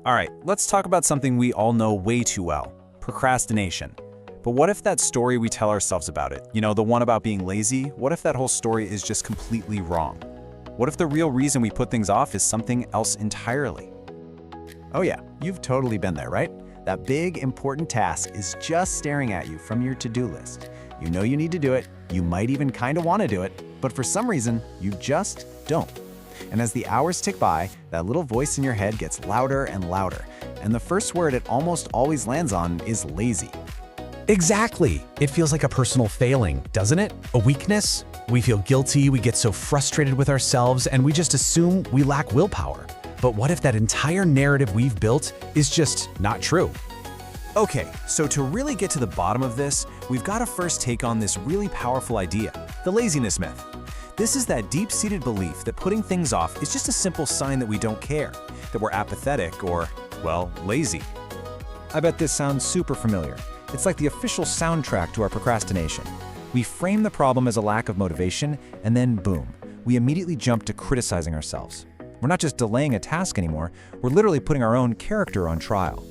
All right, let's talk about something we all know way too well, procrastination. But what if that story we tell ourselves about it, the one about being lazy, what if that whole story is just completely wrong? What if the real reason we put things off is something else entirely? Oh yeah, you've totally been there, right? That big, important task is just staring at you from your to-do list. You know you need to do it, you might even kind of want to do it, but for some reason, you just don't. And as the hours tick by, that little voice in your head gets louder and louder, and the first word it almost always lands on is lazy. Exactly. It feels like a personal failing, doesn't it? A weakness? We feel guilty, we get so frustrated with ourselves, and we just assume we lack willpower. But what if that entire narrative we've built is just not true? Okay, so to really get to the bottom of this, we've got to first take on this really powerful idea, the laziness myth. This is that deep-seated belief that putting things off is just a simple sign that we don't care, that we're apathetic or, well, lazy. I bet this sounds super familiar. It's like the official soundtrack to our procrastination. We frame the problem as a lack of motivation, and then boom, we immediately jump to criticizing ourselves. We're not just delaying a task anymore, we're literally putting our own character on trial.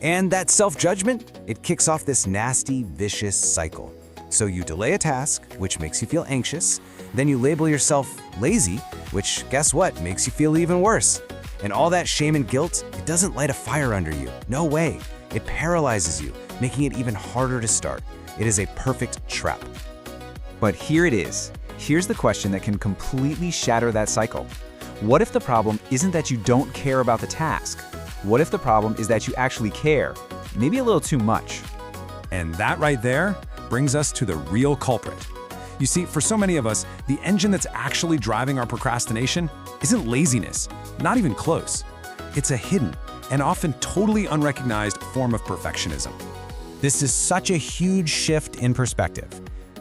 And that self-judgment, it kicks off this nasty, vicious cycle. So you delay a task, which makes you feel anxious, then you label yourself lazy, which, guess what, makes you feel even worse. And all that shame and guilt, it doesn't light a fire under you. No way. It paralyzes you, making it even harder to start. It is a perfect trap. But here it is. Here's the question that can completely shatter that cycle. What if the problem isn't that you don't care about the task? What if the problem is that you actually care, maybe a little too much? And that right there brings us to the real culprit. You see, for so many of us, the engine that's actually driving our procrastination isn't laziness, not even close. It's a hidden and often totally unrecognized form of perfectionism. This is such a huge shift in perspective.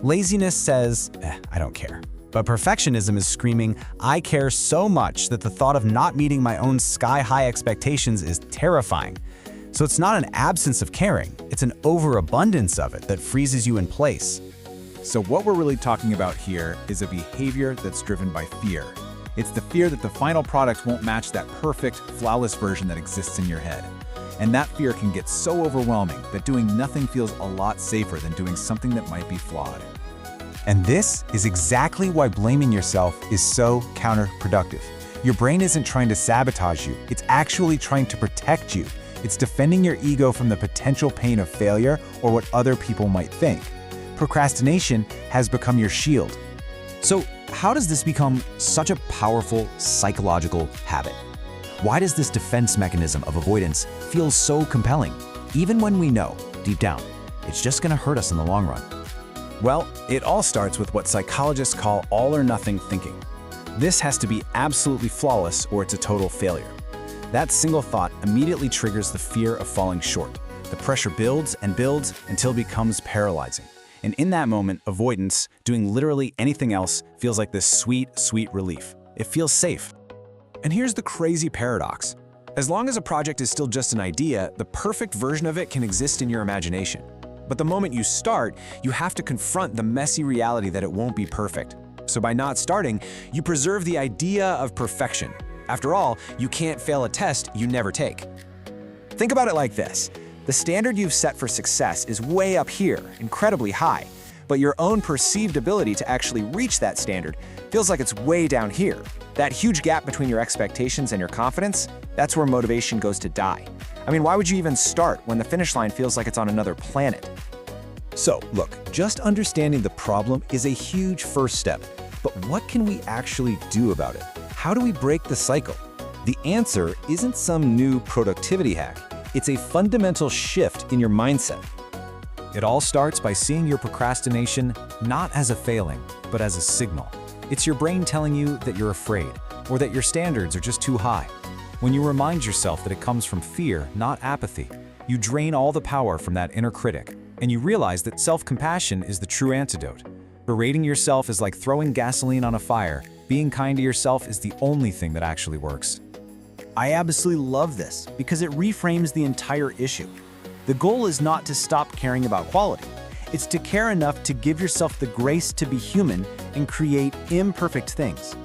Laziness says, I don't care. But perfectionism is screaming, I care so much that the thought of not meeting my own sky-high expectations is terrifying. So it's not an absence of caring, it's an overabundance of it that freezes you in place. So what we're really talking about here is a behavior that's driven by fear. It's the fear that the final product won't match that perfect, flawless version that exists in your head. And that fear can get so overwhelming that doing nothing feels a lot safer than doing something that might be flawed. And this is exactly why blaming yourself is so counterproductive. Your brain isn't trying to sabotage you, it's actually trying to protect you. It's defending your ego from the potential pain of failure or what other people might think. Procrastination has become your shield. So how does this become such a powerful psychological habit? Why does this defense mechanism of avoidance feel so compelling, even when we know, deep down, it's just going to hurt us in the long run? Well, it all starts with what psychologists call all or nothing thinking. This has to be absolutely flawless or it's a total failure. That single thought immediately triggers the fear of falling short. The pressure builds and builds until it becomes paralyzing. And in that moment, avoidance, doing literally anything else, feels like this sweet, sweet relief. It feels safe. And here's the crazy paradox. As long as a project is still just an idea, the perfect version of it can exist in your imagination. But the moment you start, you have to confront the messy reality that it won't be perfect. So by not starting, you preserve the idea of perfection. After all, you can't fail a test you never take. Think about it like this. The standard you've set for success is way up here, incredibly high, but your own perceived ability to actually reach that standard feels like it's way down here. That huge gap between your expectations and your confidence, that's where motivation goes to die. I mean, why would you even start when the finish line feels like it's on another planet? So, look, just understanding the problem is a huge first step, but what can we actually do about it? How do we break the cycle? The answer isn't some new productivity hack. It's a fundamental shift in your mindset. It all starts by seeing your procrastination not as a failing, but as a signal. It's your brain telling you that you're afraid, or that your standards are just too high. When you remind yourself that it comes from fear, not apathy, you drain all the power from that inner critic, and you realize that self-compassion is the true antidote. Berating yourself is like throwing gasoline on a fire. Being kind to yourself is the only thing that actually works. I absolutely love this because it reframes the entire issue. The goal is not to stop caring about quality. It's to care enough to give yourself the grace to be human and create imperfect things.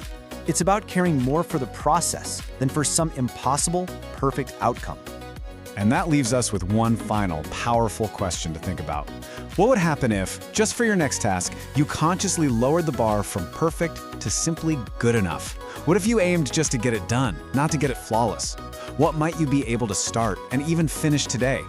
It's about caring more for the process than for some impossible, perfect outcome. And that leaves us with one final, powerful question to think about. What would happen if, just for your next task, you consciously lowered the bar from perfect to simply good enough? What if you aimed just to get it done, not to get it flawless? What might you be able to start and even finish today?